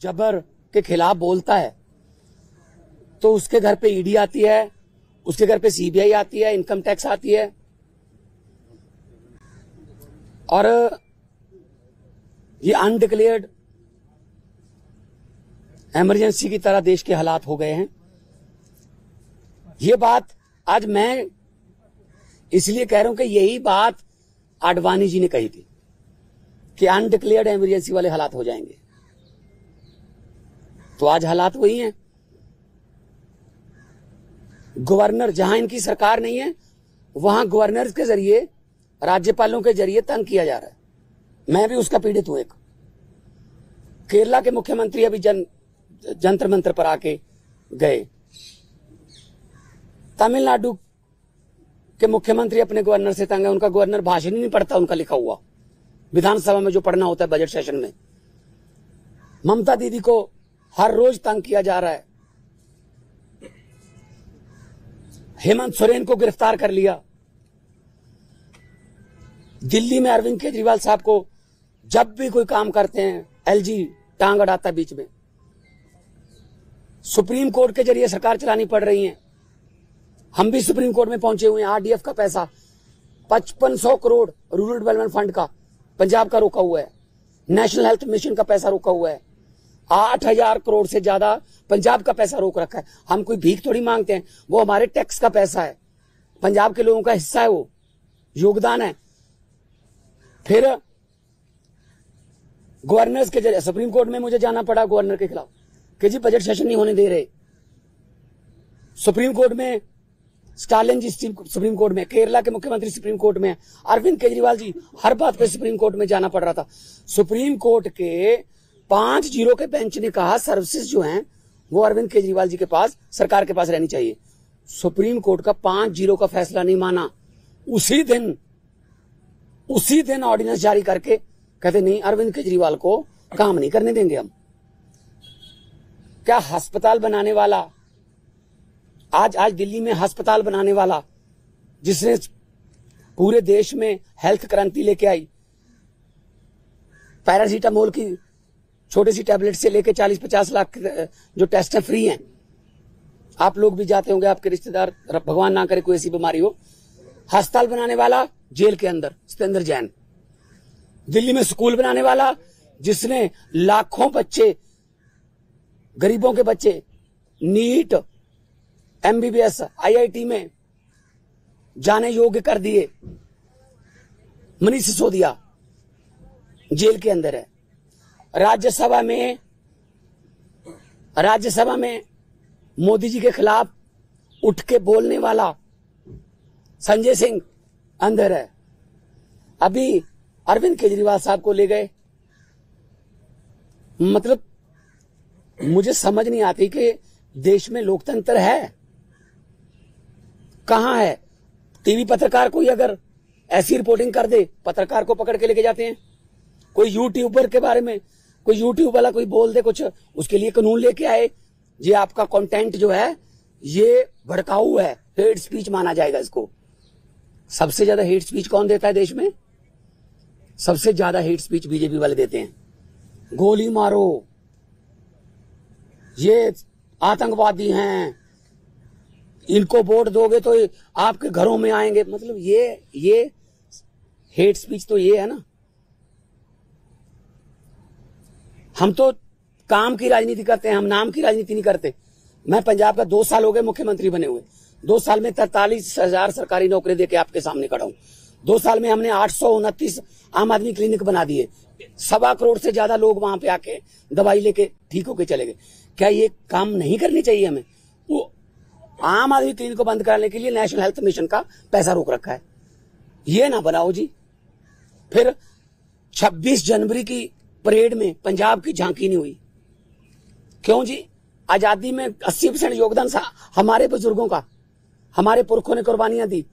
जबर के खिलाफ बोलता है तो उसके घर पे ईडी आती है, उसके घर पे सीबीआई आती है, इनकम टैक्स आती है। और ये अनडिक्लेयर्ड इमरजेंसी की तरह देश के हालात हो गए हैं। ये बात आज मैं इसलिए कह रहा हूं कि यही बात आडवाणी जी ने कही थी कि अनडिक्लेयर्ड इमरजेंसी वाले हालात हो जाएंगे। तो आज हालात वही हैं। गवर्नर, जहां इनकी सरकार नहीं है वहां गवर्नर के जरिए, राज्यपालों के जरिए तंग किया जा रहा है। मैं भी उसका पीड़ित हूं। एक केरला के मुख्यमंत्री अभी जंतर मंतर पर आके गए। तमिलनाडु के मुख्यमंत्री अपने गवर्नर से तंग है। उनका गवर्नर भाषण ही नहीं पढ़ता, उनका लिखा हुआ विधानसभा में जो पढ़ना होता है बजट सेशन में। ममता दीदी को हर रोज तंग किया जा रहा है। हेमंत सोरेन को गिरफ्तार कर लिया। दिल्ली में अरविंद केजरीवाल साहब को जब भी कोई काम करते हैं एलजी टांग अड़ाता बीच में। सुप्रीम कोर्ट के जरिए सरकार चलानी पड़ रही है। हम भी सुप्रीम कोर्ट में पहुंचे हुए हैं। आरडीएफ का पैसा 5500 करोड़ रूरल डेवलपमेंट फंड का पंजाब का रोका हुआ है। नेशनल हेल्थ मिशन का पैसा रोका हुआ है। 8000 करोड़ से ज्यादा पंजाब का पैसा रोक रखा है। हम कोई भीख थोड़ी मांगते हैं, वो हमारे टैक्स का पैसा है, पंजाब के लोगों का हिस्सा है, वो योगदान है। फिर गवर्नर्स के जरिए सुप्रीम कोर्ट में मुझे जाना पड़ा गवर्नर के खिलाफ कि जी बजट सेशन नहीं होने दे रहे। सुप्रीम कोर्ट में स्टालिन जी सुप्रीम कोर्ट में, केरला के मुख्यमंत्री सुप्रीम कोर्ट में, अरविंद केजरीवाल जी हर बात पे सुप्रीम कोर्ट में जाना पड़ रहा था। सुप्रीम कोर्ट के 5-0 के बेंच ने कहा सर्विसेज जो हैं वो अरविंद केजरीवाल जी के पास, सरकार के पास रहनी चाहिए। सुप्रीम कोर्ट का 5-0 का फैसला नहीं माना। उसी दिन ऑर्डिनेंस जारी करके कहते नहीं, अरविंद केजरीवाल को काम नहीं करने देंगे हम। क्या अस्पताल बनाने वाला, आज दिल्ली में अस्पताल बनाने वाला, जिसने पूरे देश में हेल्थ क्रांति लेके आई, पैरासीटामोल की छोटी सी टैबलेट से लेके 40-50 लाख जो टेस्ट है फ्री हैं। आप लोग भी जाते होंगे, आपके रिश्तेदार, भगवान ना करे कोई ऐसी बीमारी हो। अस्पताल बनाने वाला जेल के अंदर सत्येंद्र जैन। दिल्ली में स्कूल बनाने वाला जिसने लाखों बच्चे, गरीबों के बच्चे नीट, एमबीबीएस, आईआईटी में जाने योग्य कर दिए, मनीष सिसोदिया जेल के अंदर है। राज्यसभा में मोदी जी के खिलाफ उठ के बोलने वाला संजय सिंह अंदर है। अभी अरविंद केजरीवाल साहब को ले गए। मतलब मुझे समझ नहीं आती कि देश में लोकतंत्र है कहां है। टीवी पत्रकार कोई अगर ऐसी रिपोर्टिंग कर दे, पत्रकार को पकड़ के लेके जाते हैं। कोई यूट्यूबर के बारे में, कोई यूट्यूब वाला कोई बोल दे कुछ, उसके लिए कानून लेके आए, ये आपका कंटेंट जो है ये भड़काऊ है, हेट स्पीच माना जाएगा इसको। सबसे ज्यादा हेट स्पीच कौन देता है देश में? सबसे ज्यादा हेट स्पीच बीजेपी वाले देते हैं। गोली मारो, ये आतंकवादी हैं, इनको वोट दोगे तो आपके घरों में आएंगे। मतलब ये हेट स्पीच तो ये है ना। हम तो काम की राजनीति करते हैं, हम नाम की राजनीति नहीं करते। मैं पंजाब का 2 साल हो गए मुख्यमंत्री बने हुए। 2 साल में 43,000 सरकारी नौकरी देके आपके सामने खड़ा हूं। 2 साल में हमने 829 आम आदमी क्लिनिक बना दिए। 1.25 करोड़ से ज्यादा लोग वहां पे आके दवाई लेके ठीक होके चले गए। क्या ये काम नहीं करनी चाहिए हमें? वो आम आदमी क्लिनिक को बंद कराने के लिए नेशनल हेल्थ मिशन का पैसा रोक रखा है। ये ना बनाओ जी। फिर 26 जनवरी की परेड में पंजाब की झांकी नहीं हुई। क्यों जी? आजादी में 80% योगदान हमारे बुजुर्गों का, हमारे पुरखों ने कुर्बानियां दी।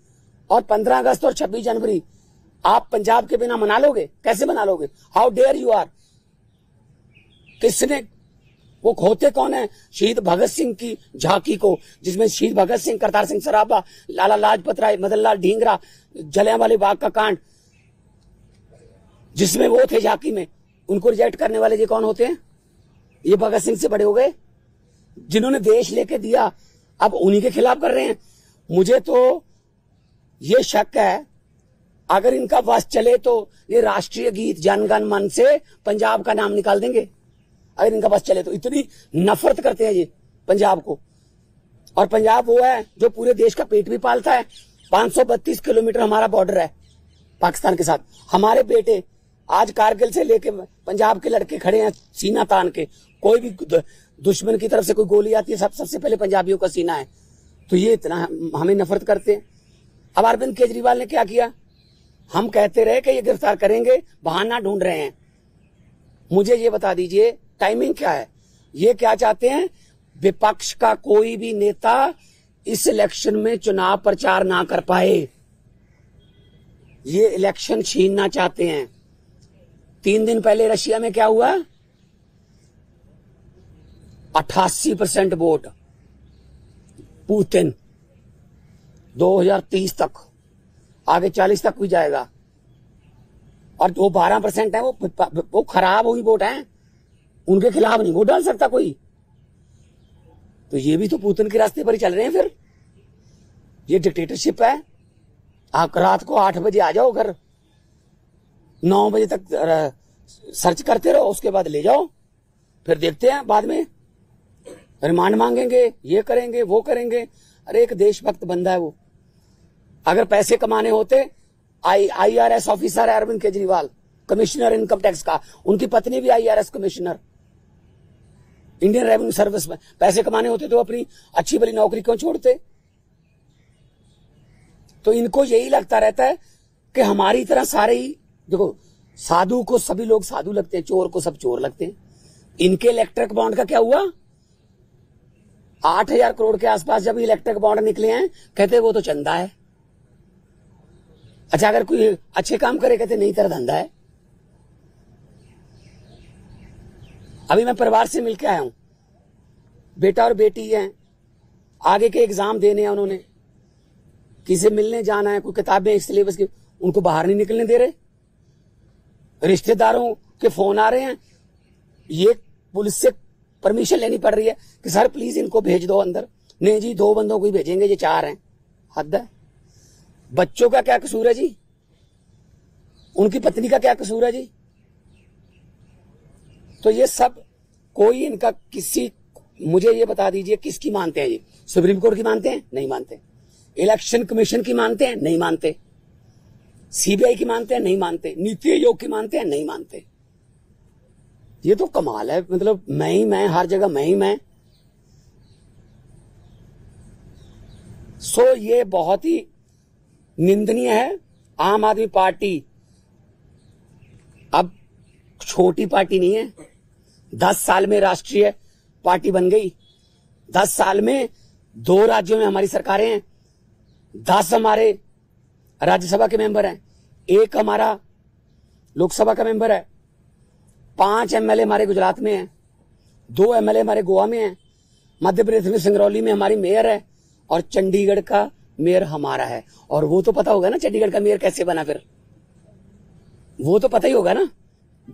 और 15 अगस्त और 26 जनवरी आप पंजाब के बिना मना लोगे? कैसे मना लोगे? How dare you are. किसने, वो होते कौन है? शहीद भगत सिंह की झांकी को, जिसमें शहीद भगत सिंह, करतार सिंह सराभा, लाला लाजपत राय, मदन लाल ढींगरा, जलियांवाले बाग का कांड, जिसमें वो थे झांकी में, उनको रिजेक्ट करने वाले ये कौन होते हैं? ये भगत सिंह से बड़े हो गए जिन्होंने देश लेके दिया, अब उन्हीं के खिलाफ कर रहे हैं। मुझे तो ये शक है अगर इनका बस चले तो ये राष्ट्रीय गीत जन गण मन से पंजाब का नाम निकाल देंगे। अगर इनका बस चले तो इतनी नफरत करते हैं ये पंजाब को। और पंजाब वो है जो पूरे देश का पेट भी पालता है। 532 किलोमीटर हमारा बॉर्डर है पाकिस्तान के साथ। हमारे बेटे आज कारगिल से लेके पंजाब के लड़के खड़े हैं सीना तान के। कोई भी दुश्मन की तरफ से कोई गोली आती है सबसे पहले पंजाबियों का सीना है। तो ये इतना हमें नफरत करते हैं। अब अरविंद केजरीवाल ने क्या किया, हम कहते रहे कि ये गिरफ्तार करेंगे, बहाना ढूंढ रहे हैं। मुझे ये बता दीजिए टाइमिंग क्या है। ये क्या चाहते हैं, विपक्ष का कोई भी नेता इस इलेक्शन में चुनाव प्रचार ना कर पाए। ये इलेक्शन छीनना चाहते हैं। 3 दिन पहले रशिया में क्या हुआ, 88% वोट पुतिन। 2030 तक, आगे 40 तक भी जाएगा। और जो 12% है वो खराब हुई वोट है, उनके खिलाफ नहीं वोट डाल सकता कोई। तो ये भी तो पुतिन के रास्ते पर ही चल रहे हैं। फिर ये डिक्टेटरशिप है। आप रात को 8 बजे आ जाओ घर, 9 बजे तक सर्च करते रहो, उसके बाद ले जाओ, फिर देखते हैं बाद में रिमांड मांगेंगे, ये करेंगे वो करेंगे। अरे एक देशभक्त बंदा है वो। अगर पैसे कमाने होते, IRS ऑफिसर है Arvind Kejriwal, commissioner income tax का, उनकी पत्नी भी IRS commissioner Indian revenue service में। पैसे कमाने होते तो अपनी अच्छी भली नौकरी क्यों छोड़ते। तो इनको यही लगता रहता है कि हमारी तरह सारे ही, देखो साधु को सभी लोग साधु लगते हैं, चोर को सब चोर लगते हैं। इनके इलेक्ट्रिक बॉन्ड का क्या हुआ, 8000 करोड़ के आसपास जब इलेक्ट्रिक बॉन्ड निकले हैं, कहते वो तो चंदा है। अच्छा अगर कोई अच्छे काम करे कहते नहीं तेरा धंधा है। अभी मैं परिवार से मिलकर आया हूं, बेटा और बेटी हैं, आगे के एग्जाम देने हैं उन्होंने, किसी मिलने जाना है, कोई किताबें सिलेबस की, उनको बाहर नहीं निकलने दे रहे। रिश्तेदारों के फोन आ रहे हैं, ये पुलिस से परमिशन लेनी पड़ रही है कि सर प्लीज इनको भेज दो अंदर। नहीं जी 2 बंदों को ही भेजेंगे, ये 4 हैं। हद है। बच्चों का क्या कसूर है जी, उनकी पत्नी का क्या कसूर है जी। तो ये सब कोई इनका किसी, मुझे ये बता दीजिए किसकी मानते हैं ये, सुप्रीम कोर्ट की मानते हैं? नहीं मानते। इलेक्शन कमीशन की मानते हैं? नहीं मानते। CBI की मानते हैं? नहीं मानते। नीति आयोग की मानते हैं? नहीं मानते। ये तो कमाल है, मतलब मैं ही मैं, हर जगह मैं ही मैं। सो ये बहुत ही निंदनीय है। आम आदमी पार्टी अब छोटी पार्टी नहीं है, 10 साल में राष्ट्रीय पार्टी बन गई। 10 साल में 2 राज्यों में हमारी सरकारें हैं, 10 हमारे राज्यसभा के मेंबर हैं, 1 हमारा लोकसभा का मेंबर है, 5 MLA हमारे गुजरात में हैं, 2 MLA हमारे गोवा में हैं, मध्य प्रदेश में सिंगरौली में हमारी मेयर है, और चंडीगढ़ का मेयर हमारा है। और वो तो पता होगा ना चंडीगढ़ का मेयर कैसे बना, फिर वो तो पता ही होगा ना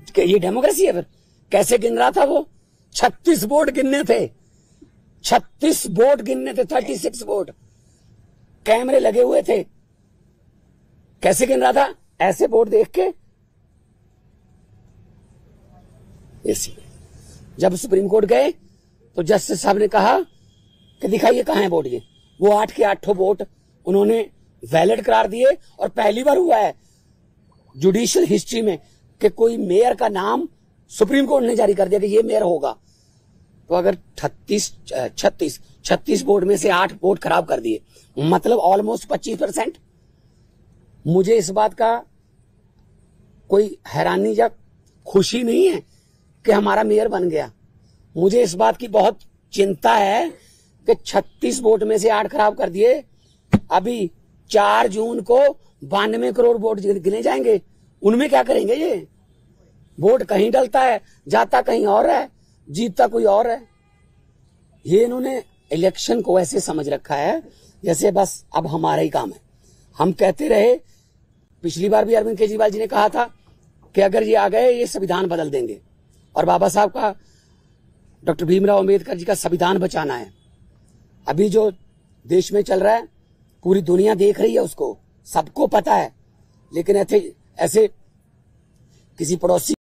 कि ये डेमोक्रेसी है। फिर कैसे गिन रहा था वो, 36 वोट गिनने थे, 36 वोट गिनने थे, 36 वोट, कैमरे लगे हुए थे। कैसे गिन रहा था, ऐसे वोट देख के। ऐसी जब सुप्रीम कोर्ट गए तो जस्टिस साहब ने कहा कि दिखाइए कहां है वोट। ये वो 8 के 8 वोट उन्होंने वैलिड करार दिए। और पहली बार हुआ है जुडिशियल हिस्ट्री में कि कोई मेयर का नाम सुप्रीम कोर्ट ने जारी कर दिया कि ये मेयर होगा। तो अगर 36 वोट में से 8 वोट खराब कर दिए, मतलब ऑलमोस्ट 25%। मुझे इस बात का कोई हैरानी या खुशी नहीं है कि हमारा मेयर बन गया। मुझे इस बात की बहुत चिंता है कि 36 वोट में से 8 खराब कर दिए। अभी 4 जून को 92 करोड़ वोट गिने जाएंगे, उनमें क्या करेंगे ये। वोट कहीं डलता है, जाता कहीं और है, जीतता कोई और है। ये इन्होंने इलेक्शन को ऐसे समझ रखा है जैसे बस अब हमारा ही काम है। हम कहते रहे, पिछली बार भी अरविंद केजरीवाल जी ने कहा था कि अगर ये आ गए ये संविधान बदल देंगे। और बाबा साहब का डॉक्टर भीमराव अंबेडकर जी का संविधान बचाना है। अभी जो देश में चल रहा है पूरी दुनिया देख रही है, उसको सबको पता है, लेकिन ऐसे किसी पड़ोसी